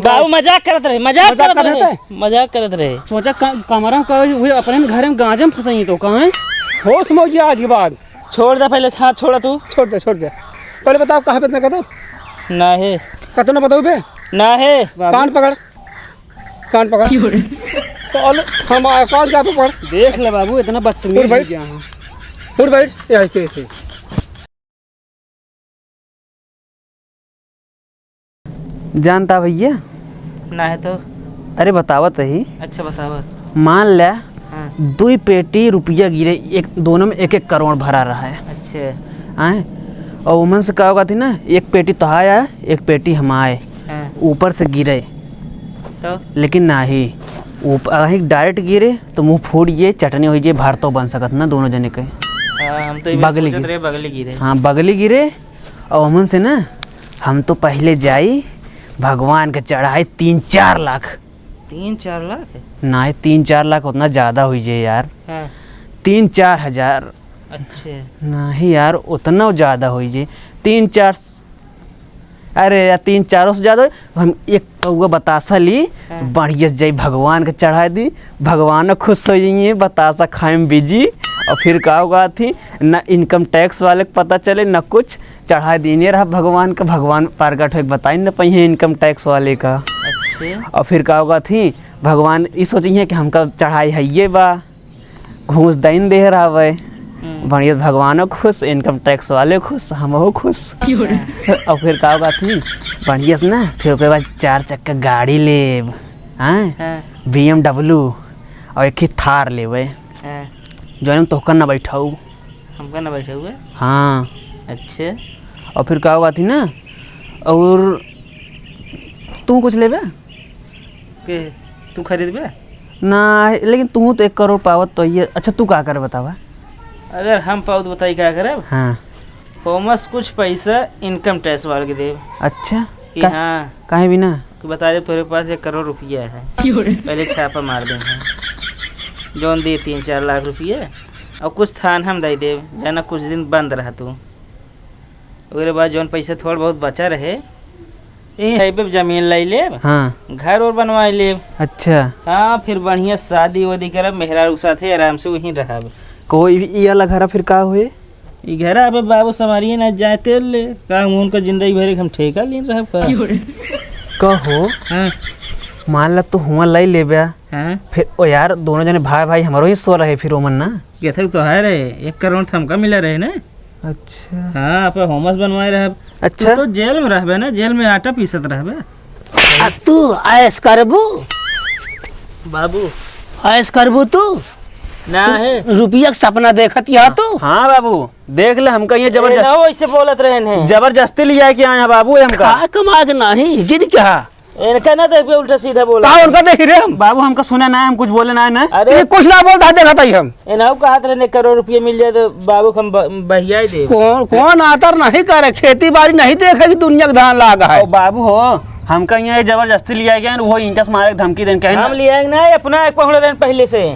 बाबू मजाक करत रहे मजाक करत रहे। सोचा कमरा का अपने घर में गांजा में फंसाई तो कहाँ है होश मौजी आज के बाद। छोड़ दे पहले हाथ छोड़ा तू छोड़ दे पहले बताओ कहाँ पे इतना कहते ना है कहते ना बताओ बे ना है कान पकड़ साल हम आए कान क्या पकड़ देख ले बाबू इतना बदतमीज उठ बैठ ऐसे जानता भैया ना है तो अरे बतावत ही। अच्छा बतावत मान ले 2 पेटी रुपया गिरे एक दोनों में 1-1 करोड़ भरा रहा है। अच्छा आए और उमन से क्या होगा थी ना 1 पेटी तो आया 1 पेटी हम आए ऊपर से गिरे तो लेकिन ना ही ऊपर डायरेक्ट गिरे तो मुंह फूट गए चटनी हो जाए भार तो बन सकत ना दोनों जने के। हम तो बगली गिरे हाँ बगली गिरे और उमन से ना हम तो पहले जाई भगवान के चढ़ाए 3-4 लाख 3-4 लाख ना 3-4 लाख उतना ज़्यादा हुई है यार। 3-4 हज़ार अच्छा नहीं यार उतना ज़्यादा हुई है 3-4 अरे यार 3-4 से ज़्यादा हम एक कौआ बतासा ली बढ़िया से जाई भगवान के चढ़ा दी भगवान खुश हो जाइए बतासा खाए में बिजी और फिर का होगा थी न इनकम टैक्स वाले को पता चले न कुछ चढ़ा दीने रहा भगवान का भगवान प्रगट हो बताई न पहिए इनकम टैक्स वाले का। अच्छा और फिर का होगा थी भगवान ये सोचिए कि हमका चढ़ाई है ये बा घूस दिन दे रहा है बढ़िया भगवानों खुश इनकम टैक्स वाले खुश हम खुश। और फिर का होगा थी बढ़िया से ना फिर उसके बाद 4 चक्का गाड़ी लेब हाँ BMW और एक ही थार लेवे जो हम तोहका ना बैठाऊ हमका ना बैठा हुआ हाँ। अच्छा और फिर का हुआ थी ना और तू कुछ लेबे के तू खरीद बे ना लेकिन तू तो 1 करोड़ पावत तो ये। अच्छा तू क्या करे बतावा अगर हम पाओ तो बताई क्या करे हाँ होमस कुछ पैसा इनकम टैक्स वाले के दे। अच्छा कि हाँ काहे भी ना तो बता दे तेरे पास 1 करोड़ रुपया है पहले छापा मार देंगे जौन दे 3-4 लाख रुपये और कुछ थान हम दे दे जाना कुछ दिन बंद रहा तू उसके बाद जौन पैसा थोड़ा बहुत बचा रहे यही पे जमीन लाई ले हाँ घर और बनवा ले। अच्छा हाँ फिर बढ़िया शादी वादी करब मेहरारू साथे आराम से वहीं रहब। कोई ये अलग घर फिर का हुए ई घर अब बाबू समारिए ना जाते ले का उनका जिंदगी भर हम ठेका ले रहब का कहो हाँ मान ला तू हुआ लाई लेबे हाँ फिर ओ यार दोनों जने भाई हमारो ही सो रहे फिर ओमन ना कहते तो है रे 1 करोड़ हमका मिला रहे ना। अच्छा हाँ आप होमस बनवाए रहे। अच्छा तो जेल में रहबे ना जेल में आटा पीसत रहबे तू ऐस करबू बाबू ऐस करबू तू ना है रुपया का सपना देखत या तू। हाँ बाबू देख ले हमका ये जबरदस्त ऐसे बोलत रहे हैं जबरदस्ती लिया है कि आया बाबू हमका का कमा के नहीं जिन क्या इनका ना देख उल्टा सीधा बोला का उनका देख रे हम बाबू हमका सुना ना हम कुछ बोले ना ना अरे कुछ ना बोलता देखता ही हम इनाऊ का हाथ रहने 1 करोड़ रुपये मिल जाए तो बाबू हम बहिया दे। कौन आतर नहीं करे खेती बाड़ी नहीं देखेगी दुनिया का धान लागा है बाबू हो हमका यहाँ जबरदस्ती लिया गया वो इंटस मारे धमकी देन कहीं हम लिया ना अपना एक पकड़ रहे पहले से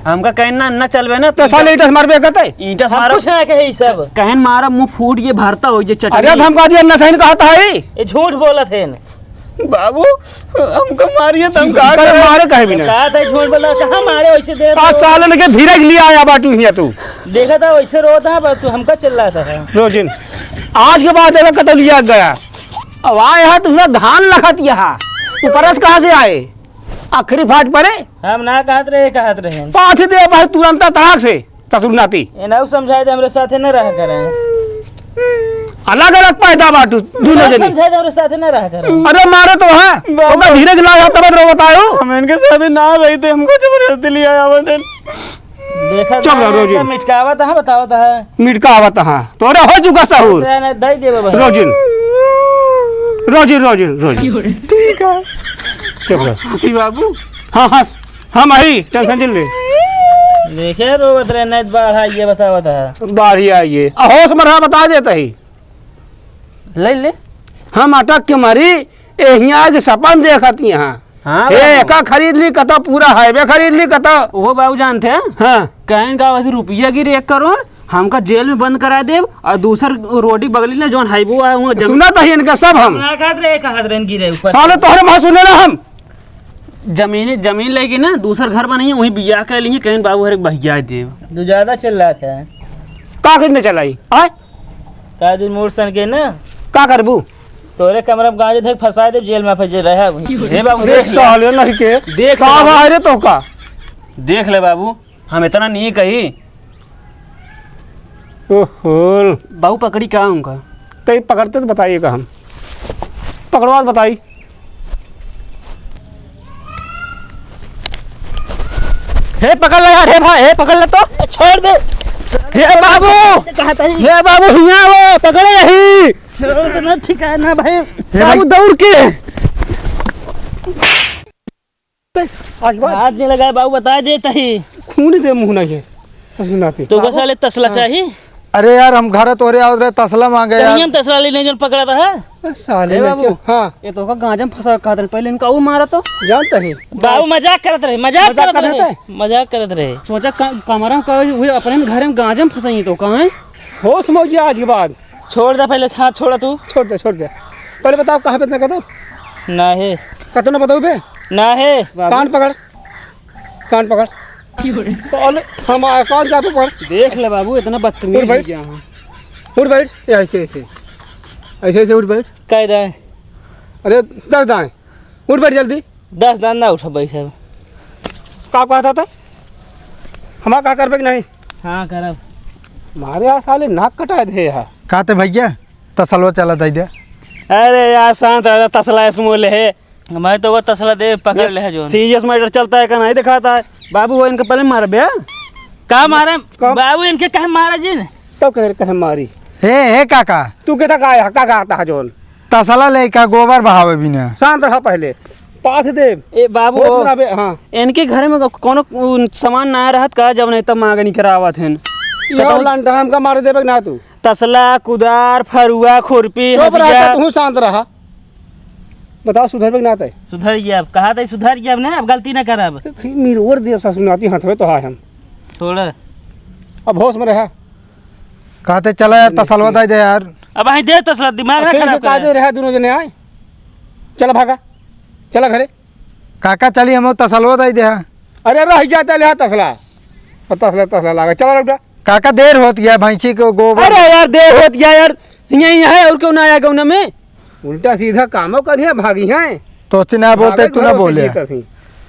हमका कहना न चलबे ना तो साले ईंटा मारबे कहते ईंटा हम कुछ ना कहे सब कहन मारा मुंह फूट ये भरता हो ये चटनी। अरे धमका दिया न सही कहता है ये झूठ बोलत है बाबू हमको मारिए तो हम का करे मारे कहे भी ना कहा था झूठ बोला कहां मारे वैसे दे 5 साल के धीरे लिया आया बाटू हिया तू देखा था वैसे रोता है तू हमका चिल्ला रहा था रोजिन आज के बाद देखा कतल लिया गया अब आए है तुमने धान लखत यहाँ ऊपर कहाँ से आए आखिरी फाट पड़े हम ना कहत रहे पाँच दे भाई तुरंत तलाक से ससुर नाती एनाऊ समझाए दे हमरे साथे न रहा करे अलग अलग पैदा बाटू दोनों जने समझाए दे हमरे साथे न रहा करे। अरे मारे तो है ओका धीरे गिलाया तब रो बताओ हम इनके साथ ना रही थे हमको जबरदस्ती लिया आवत देखा चुप रहो रोजिन मिटकावत है बतावत है मिटकावत हां तोरे हो चुका सहूर दई देबे भाई रोजिन रोजिन रोजिन रोजिन ठीक है चुप रहो हंसी बाबू हां हां हम आई टेंशन ले देखे रोवत रहे नहीं बाढ़ आई ये बतावत है बाढ़ी आई है होश मरा बता देता ही ले ले हम अटक के मरी यहाँ के सपन देखत यहाँ हाँ का खरीद ली कता पूरा हाईवे खरीद ली कता वो बाबू जानते हैं हाँ कहीं का वैसे रुपया गिरे 1 करोड़ हमका जेल में बंद करा दे और दूसर रोटी बगली ना जोन हाईबो है वहाँ सुना तो इनका सब हम ना खात रहे कहत रहे गिरे ऊपर साले तोहरे वहाँ सुने ना हम जमीन लेके ना दूसर घर बनाइए वहीं बिया कर लेंगे कहीं बाबू हर भैया देव तू ज्यादा चिल्ला रहा था का करने चलाई आय का दिन मोड़ सन के ना का करबू तोरे कमरा में गांजे थे फंसा दे जेल में फंसे रहा हे बाबू अरे साले नहीं के देख का भाई रे तो का देख ले बाबू हम इतना नहीं कही ओहो बाबू पकड़ी का उनका तो पकड़ते तो बताइएगा हम पकड़वा तो बताई हे पकड़ ले यार हे भाई हे पकड़ ले तो छोड़ दे हे बाबू हे बाबू हिया वो पकड़े यही छोड़ दे ना ठिकाना भाई बाबू दौड़ के आज बात हाथ नहीं लगा बाबू बता देता ही खून दे मुंह नहीं है सुनाती तो बस वाले तसला चाहिए अरे यार हम घर तोरे आओ रे तसला मांगे यार हम तसला लेने जन पकड़ा था है साले हे ने बाबू। क्या हाँ ये तो का गांजा में फंसा का था पहले इनका वो मारा तो जानता है बाबू मजाक करत रहे मजाक मजाक करत करत रहे मजाक करत रहे सोचा कमरा का हुए अपने घर में गांजा में फंसाई तो कहाँ है होश मौजी आज के बाद छोड़ दे पहले हाथ छोड़ा तू छोड़ दे पहले बताओ कहाँ पे इतना कहते ना है कहते ना बताओ बे ना है कान पकड़ साले हम आए कान क्या पे पकड़ देख ले बाबू इतना बदतमीज उठ बैठ। हो गया हूँ। उठ बैठ ये ऐसे उठ बैठ कायदा है अरे 10 दाएं उठ बैठ जल्दी 10 दान ना उठा भाई साहब का कहता था हमारा का करबे कि नहीं हाँ करब हमारे यहाँ साले नाक कटा दे यार कहते भैया तसलवा चला दे दे अरे यार शांत रह तसला स्मोल है हमारे तो वो तसला दे पकड़ ले है जो सीरियस मैटर चलता है का नहीं दिखाता है बाबू वो इनका पहले मार बे का मारे बाबू इनके कहे मारा जी ने तो कह मारी हे काका तू कहता का है का कहता है जोन तसला ले का गोबर बहावे बिना शांत रहा पहले पाथ दे ए बाबू होश में रहे, हाँ इनके घर में कोनो सामान ना रहत का जब नहीं तब मांगनी करावत हन ये लांटा हमका मार देबे ना तू तसला कुदार फरुआ खुरपी चुप रहा हसिया तू शांत रहा बताओ सुधरबे ना ते सुधर गया अब कहा था सुधर गया अब ना अब गलती ना करब मिरवर देव सा सुनाती हाथ में तो है हम थोड़ा अब होश में रहा कहते चला यार तसलवा दे दे यार अब અહીં दे तसला दिमाग ना खराब काजे कर रहा दोनों जने आए चला भागा चला घरे काका चली हम तसलवा दे दे अरे रह जाता ले तसला और तसला लागा चला बेटा काका देर होत गया भैंसी को गोबर अरे यार देर होत गया यार यही है और क्यों ना आया कौन में उल्टा सीधा कामों करिए भागी हैं तो ना बोलते तू ना बोले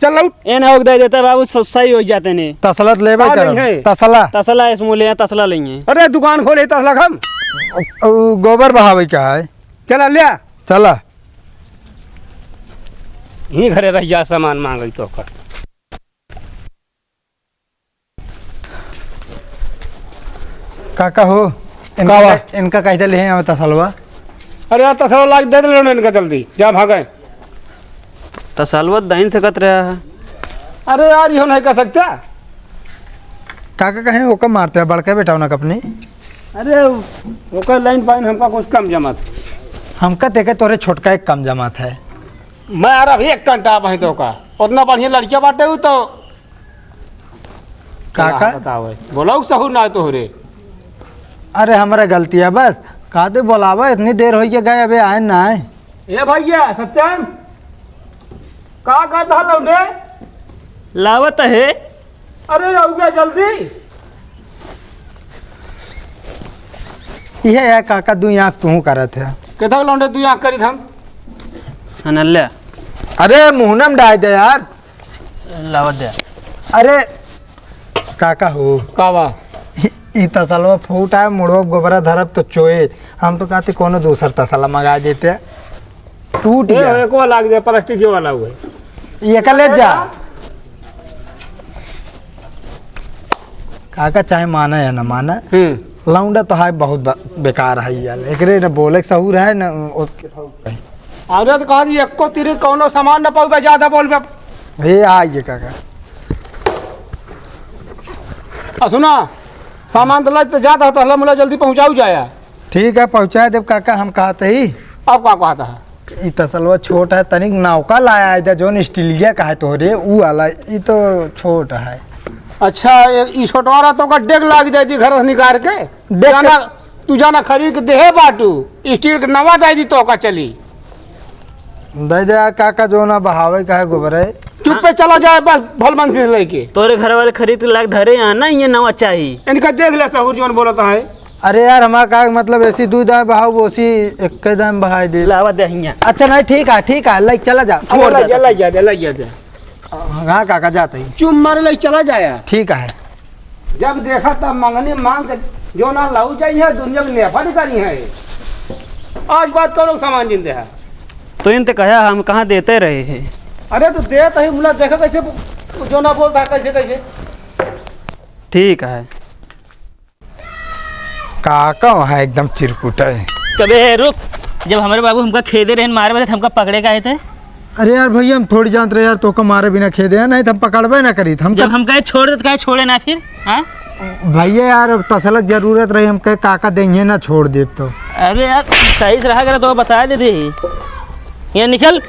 चल लौट ए ना दे देता बाबू सही हो जाते ने तसलत लेबे का कर नहीं है? तसला तसला इसमें ले तसला लेंगे अरे दुकान खोले तसला हम गोबर बहावे का है चला ले चला ही घरे रह जा सामान मांगई तो कर काका हो इनका कहते ले हम तसलवा अरे यार तसला लाग दे दे इनका जल्दी जा भागे तसलवत दहीन से कत रहा है अरे यार यो नहीं कर सकता काका कहे ओका मारते है बड़का बेटा ना अपनी अरे ओकर लाइन पाइन हमका कुछ कम जमत हमका देखे तोरे छोटका एक कम जमात है मैं यार अभी 1 घंटा बही तो का उतना बढ़िया लड़कियां बाटे हूँ तो काका बताओ बोलो सहू ना तो रे अरे हमारा गलती है बस कहते बोलावा इतनी देर हो गए अबे आए ना आए ए भैया सत्यम का करता लौंडे लावत है अरे आओ गया जल्दी यह है काका दू आँख तू करत है केथा लौंडे तू यहाँ करी हम अनल्ला अरे मुहनम डाल दे यार लावत दे अरे काका हो कावा ई तसलवा फूट है मुड़ो गोबरा धरब तो चोए हम तो कहते कोनो दूसर तसला मंगा देते टूट गया एको लाग दे प्लास्टिक वाला हुए ये का ले जा काका चाहे माना या ना माना लौंडा तो है बहुत बेकार है यार एकरे न बोले के सहूर है न औरत कह दी एको तिरी कोनो सामान न पाऊ ज्यादा बोलबे हे आइए काका सुना सामान तो लग तो ज्यादा तो हल्ला मुला जल्दी पहुंचाऊ जाया ठीक है पहुँचा देव काका हम कहते ही अब का कहता है ई तसलवा छोट है तनिक नौका लाया है जोन स्टीलिया का है तोहरे ऊ वाला ई तो छोट है अच्छा ई छोटवारा तो का डेग लाग जाती घर से निकाल के जाना तू जाना खरीद के देहे बाटू स्टील के नवा जाती तो का चली दे दे यार काका जो ना बहावे का है गोबर है। चुप पे चला जाए बस भलमन से लेके तोरे घर वाले खरीद के लाग धरे यहाँ ना ये नवा चाहिए। इनका देख ले सहूर जोन बोलता है। अरे यार हमारा का मतलब ऐसी दूध दाम बहाव उसी एक दाम बहाई दे। लावा दे यहाँ। अच्छा नहीं ठीक है लाइक चला जा। छोड़ दे लग जा दे हाँ काका जाते ही चुप मारे ले चला जाया। ठीक है। जब देखा तब मांगने मांग के जो ना लाऊ चाहिए दुनिया में नेफा करी है। आज बात करो सामान जिंदे है तो इनते कहा हम कहाँ देते रहे हैं। अरे तो दे तो ही मुला देखा कैसे जो ना बोलता है कैसे कैसे। ठीक है काका वहाँ एकदम चिरकुट है। कबे रुक, जब हमारे बाबू हमका खेदे रहे मारे वाले हमका पकड़े गए थे। अरे यार भैया हम थोड़ी जानते रहे यार तो को मारे बिना खेदे हैं नहीं तो हम पकड़बे ना करी हम जब हम कहे छोड़ दे कहे छोड़े ना फिर। हाँ भैया यार तसलक जरूरत रही हम कहे काका देंगे ना छोड़ दे तो। अरे यार सही से रहा कर तो बता दे ये निकल।